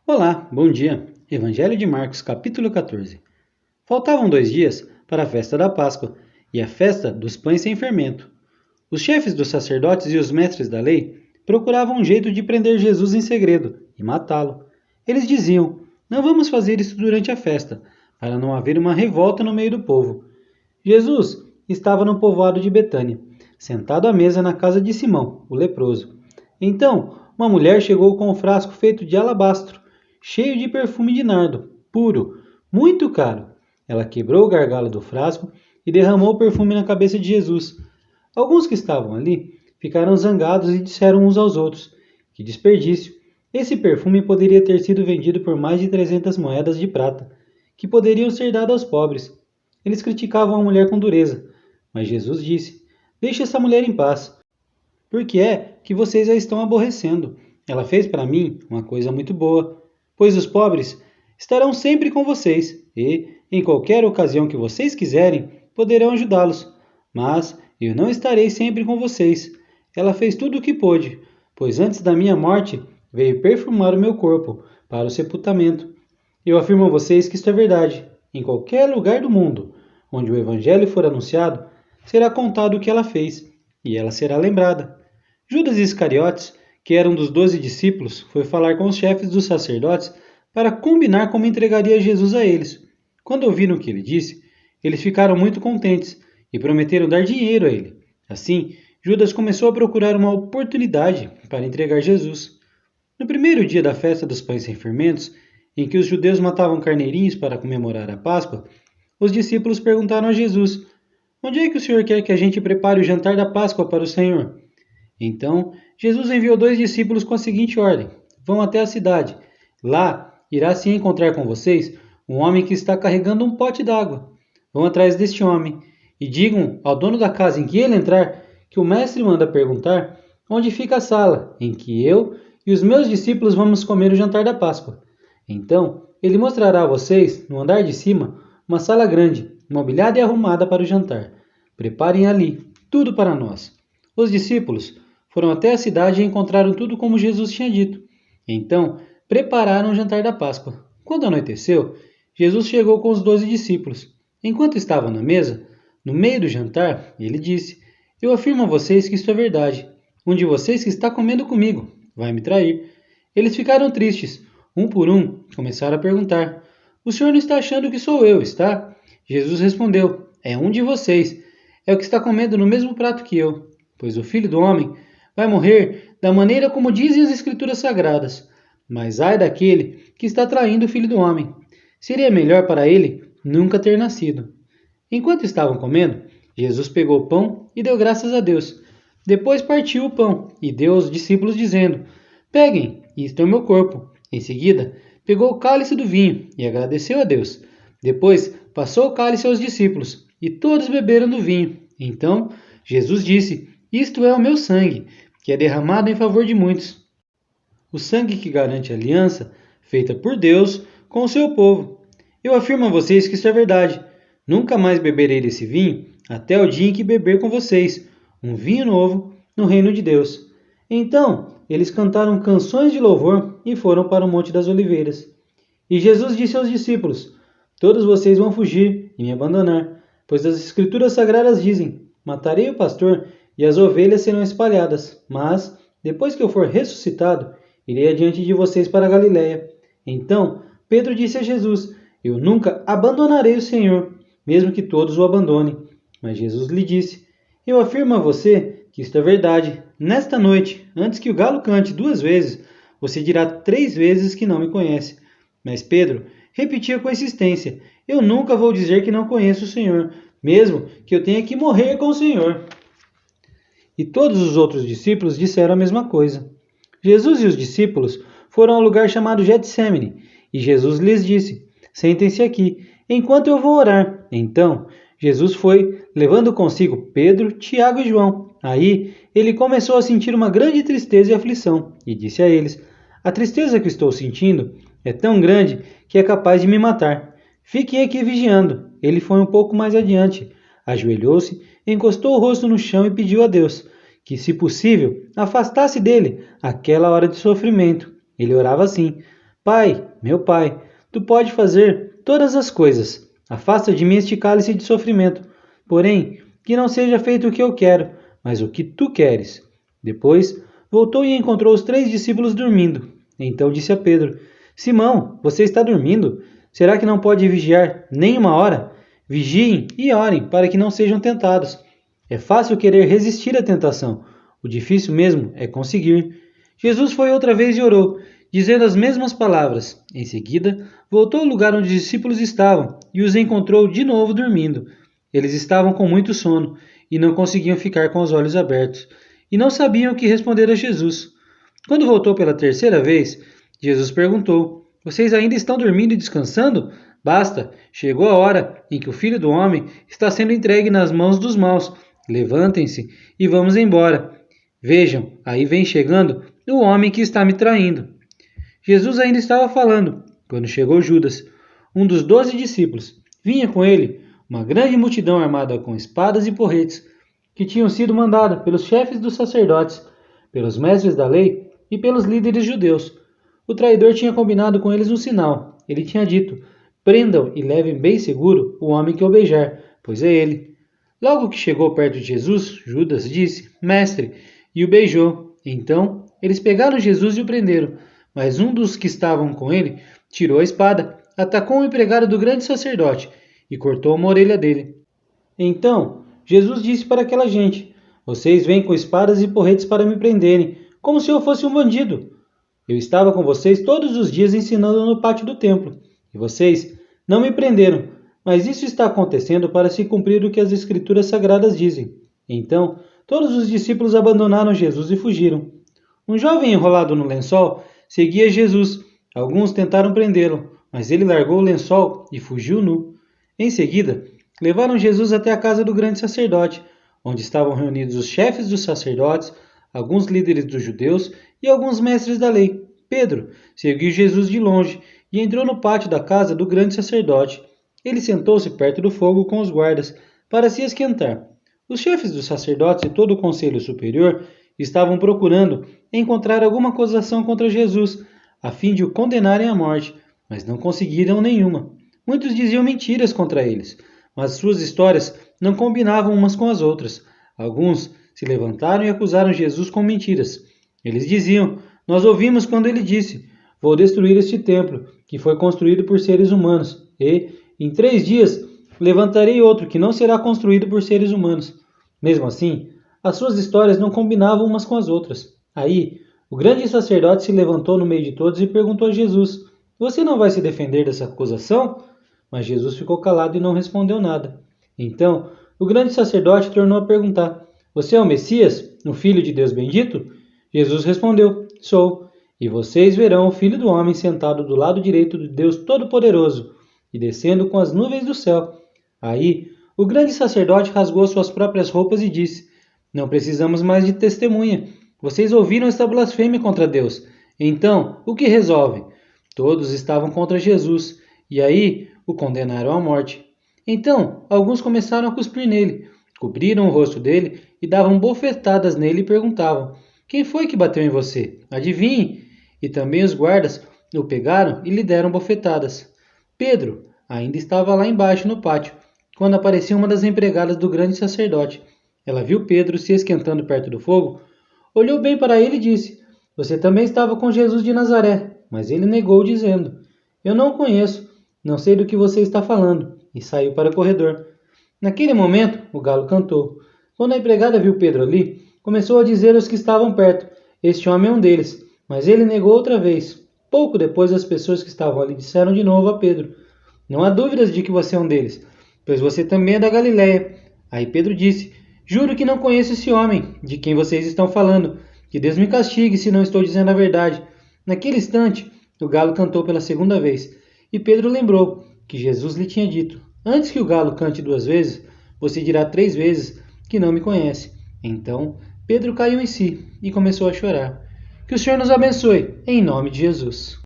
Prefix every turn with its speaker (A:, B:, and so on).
A: Olá, bom dia. Evangelho de Marcos, capítulo 14. Faltavam 2 dias para a festa da Páscoa e a festa dos pães sem fermento. Os chefes dos sacerdotes e os mestres da lei procuravam um jeito de prender Jesus em segredo e matá-lo. Eles diziam: Não vamos fazer isso durante a festa, para não haver uma revolta no meio do povo. Jesus estava no povoado de Betânia, sentado à mesa na casa de Simão, o leproso. Então, uma mulher chegou com um frasco feito de alabastro, cheio de perfume de nardo, puro, muito caro. Ela quebrou o gargalo do frasco e derramou o perfume na cabeça de Jesus. Alguns que estavam ali ficaram zangados e disseram uns aos outros: Que desperdício! Esse perfume poderia ter sido vendido por mais de 300 moedas de prata, que poderiam ser dadas aos pobres. Eles criticavam a mulher com dureza, mas Jesus disse: Deixe essa mulher em paz. Por que é que vocês a estão aborrecendo? Ela fez para mim uma coisa muito boa, pois os pobres estarão sempre com vocês e, em qualquer ocasião que vocês quiserem, poderão ajudá-los. Mas eu não estarei sempre com vocês. Ela fez tudo o que pôde, pois antes da minha morte veio perfumar o meu corpo para o sepultamento. Eu afirmo a vocês que isto é verdade. Em qualquer lugar do mundo onde o Evangelho for anunciado, será contado o que ela fez, e ela será lembrada. Judas Iscariotes, que era um dos 12 discípulos, foi falar com os chefes dos sacerdotes para combinar como entregaria Jesus a eles. Quando ouviram o que ele disse, eles ficaram muito contentes e prometeram dar dinheiro a ele. Assim, Judas começou a procurar uma oportunidade para entregar Jesus. No primeiro dia da festa dos pães sem fermentos, em que os judeus matavam carneirinhos para comemorar a Páscoa, os discípulos perguntaram a Jesus: Onde é que o Senhor quer que a gente prepare o jantar da Páscoa para o Senhor? Então, Jesus enviou 2 discípulos com a seguinte ordem: Vão até a cidade. Lá irá se encontrar com vocês um homem que está carregando um pote d'água. Vão atrás deste homem e digam ao dono da casa em que ele entrar que o mestre manda perguntar onde fica a sala em que eu e os meus discípulos vamos comer o jantar da Páscoa. Então, ele mostrará a vocês, no andar de cima, uma sala grande, mobiliada e arrumada para o jantar. Preparem ali tudo para nós. Os discípulos foram até a cidade e encontraram tudo como Jesus tinha dito. Então, prepararam o jantar da Páscoa. Quando anoiteceu, Jesus chegou com os 12 discípulos. Enquanto estavam na mesa, no meio do jantar, ele disse: Eu afirmo a vocês que isto é verdade. Um de vocês que está comendo comigo vai me trair. Eles ficaram tristes. Um por um, começaram a perguntar: O senhor não está achando que sou eu, está? Jesus respondeu: É um de vocês. É o que está comendo no mesmo prato que eu. Pois o Filho do Homem vai morrer da maneira como dizem as Escrituras Sagradas. Mas ai daquele que está traindo o Filho do Homem. Seria melhor para ele nunca ter nascido. Enquanto estavam comendo, Jesus pegou o pão e deu graças a Deus. Depois partiu o pão e deu aos discípulos, dizendo: Peguem, isto é o meu corpo. Em seguida, pegou o cálice do vinho e agradeceu a Deus. Depois, passou o cálice aos discípulos e todos beberam do vinho. Então, Jesus disse: Isto é o meu sangue, que é derramado em favor de muitos. O sangue que garante a aliança feita por Deus com o seu povo. Eu afirmo a vocês que isso é verdade. Nunca mais beberei desse vinho até o dia em que beber com vocês um vinho novo no reino de Deus. Então, eles cantaram canções de louvor e foram para o Monte das Oliveiras. E Jesus disse aos discípulos: Todos vocês vão fugir e me abandonar, pois as Escrituras Sagradas dizem: Matarei o pastor e as ovelhas serão espalhadas. Mas, depois que eu for ressuscitado, irei adiante de vocês para a Galiléia. Então, Pedro disse a Jesus: Eu nunca abandonarei o Senhor, mesmo que todos o abandonem. Mas Jesus lhe disse: Eu afirmo a você que isto é verdade. Nesta noite, antes que o galo cante 2 vezes, você dirá 3 vezes que não me conhece. Mas Pedro repetia com insistência: Eu nunca vou dizer que não conheço o Senhor, mesmo que eu tenha que morrer com o Senhor. E todos os outros discípulos disseram a mesma coisa. Jesus e os discípulos foram ao lugar chamado Getsêmani, e Jesus lhes disse: Sentem-se aqui, enquanto eu vou orar. Então, Jesus foi, levando consigo Pedro, Tiago e João. Aí, ele começou a sentir uma grande tristeza e aflição, e disse a eles: A tristeza que estou sentindo é tão grande que é capaz de me matar. Fiquem aqui vigiando. Ele foi um pouco mais adiante, ajoelhou-se, encostou o rosto no chão e pediu a Deus que, se possível, afastasse dele aquela hora de sofrimento. Ele orava assim: Pai, meu Pai, tu pode fazer todas as coisas. Afasta de mim este cálice de sofrimento. Porém, que não seja feito o que eu quero, mas o que tu queres. Depois, voltou e encontrou os 3 discípulos dormindo. Então disse a Pedro: Simão, você está dormindo? Será que não pode vigiar nem uma hora? Vigiem e orem para que não sejam tentados. É fácil querer resistir à tentação. O difícil mesmo é conseguir. Jesus foi outra vez e orou, dizendo as mesmas palavras. Em seguida, voltou ao lugar onde os discípulos estavam e os encontrou de novo dormindo. Eles estavam com muito sono e não conseguiam ficar com os olhos abertos, e não sabiam o que responder a Jesus. Quando voltou pela terceira vez, Jesus perguntou: Vocês ainda estão dormindo e descansando? Basta, chegou a hora em que o Filho do Homem está sendo entregue nas mãos dos maus. Levantem-se e vamos embora. Vejam, aí vem chegando o homem que está me traindo. Jesus ainda estava falando, quando chegou Judas, um dos 12 discípulos. Vinha com ele uma grande multidão armada com espadas e porretes, que tinham sido mandada pelos chefes dos sacerdotes, pelos mestres da lei e pelos líderes judeus. O traidor tinha combinado com eles um sinal. Ele tinha dito: Prendam e levem bem seguro o homem que o beijar, pois é ele. Logo que chegou perto de Jesus, Judas disse: Mestre, e o beijou. Então eles pegaram Jesus e o prenderam. Mas um dos que estavam com ele tirou a espada, atacou um empregado do grande sacerdote e cortou uma orelha dele. Então Jesus disse para aquela gente: Vocês vêm com espadas e porretes para me prenderem, como se eu fosse um bandido. Eu estava com vocês todos os dias ensinando no pátio do templo, e vocês não me prenderam, mas isso está acontecendo para se cumprir o que as Escrituras Sagradas dizem. Então todos os discípulos abandonaram Jesus e fugiram. Um jovem enrolado no lençol seguia Jesus. Alguns tentaram prendê-lo, mas ele largou o lençol e fugiu nu. Em seguida, levaram Jesus até a casa do grande sacerdote, onde estavam reunidos os chefes dos sacerdotes, alguns líderes dos judeus e alguns mestres da lei. Pedro seguiu Jesus de longe e entrou no pátio da casa do grande sacerdote. Ele sentou-se perto do fogo com os guardas para se esquentar. Os chefes dos sacerdotes e todo o conselho superior estavam procurando encontrar alguma acusação contra Jesus, a fim de o condenarem à morte, mas não conseguiram nenhuma. Muitos diziam mentiras contra eles, mas suas histórias não combinavam umas com as outras. Alguns se levantaram e acusaram Jesus com mentiras. Eles diziam: Nós ouvimos quando ele disse: Vou destruir este templo, que foi construído por seres humanos, e, em 3 dias, levantarei outro que não será construído por seres humanos. Mesmo assim, as suas histórias não combinavam umas com as outras. Aí, o grande sacerdote se levantou no meio de todos e perguntou a Jesus: Você não vai se defender dessa acusação? Mas Jesus ficou calado e não respondeu nada. Então, o grande sacerdote tornou a perguntar: Você é o Messias, o Filho de Deus bendito? Jesus respondeu: Sou. E vocês verão o Filho do Homem sentado do lado direito de Deus Todo-Poderoso e descendo com as nuvens do céu. Aí, o grande sacerdote rasgou suas próprias roupas e disse: Não precisamos mais de testemunha. Vocês ouviram esta blasfêmia contra Deus. Então, o que resolvem? Todos estavam contra Jesus, e aí o condenaram à morte. Então, alguns começaram a cuspir nele, cobriram o rosto dele e davam bofetadas nele e perguntavam: Quem foi que bateu em você? Adivinhe! E também os guardas o pegaram e lhe deram bofetadas. Pedro ainda estava lá embaixo no pátio, quando apareceu uma das empregadas do grande sacerdote. Ela viu Pedro se esquentando perto do fogo, olhou bem para ele e disse: Você também estava com Jesus de Nazaré. Mas ele negou, dizendo: Eu não o conheço, não sei do que você está falando. E saiu para o corredor. Naquele momento, o galo cantou. Quando a empregada viu Pedro ali, começou a dizer aos que estavam perto: Este homem é um deles. Mas ele negou outra vez. Pouco depois, as pessoas que estavam ali disseram de novo a Pedro: Não há dúvidas de que você é um deles, pois você também é da Galiléia. Aí Pedro disse: Juro que não conheço esse homem de quem vocês estão falando. Que Deus me castigue se não estou dizendo a verdade. Naquele instante, o galo cantou pela segunda vez. E Pedro lembrou que Jesus lhe tinha dito: Antes que o galo cante 2 vezes, você dirá 3 vezes que não me conhece. Então, Pedro caiu em si e começou a chorar. Que o Senhor nos abençoe, em nome de Jesus.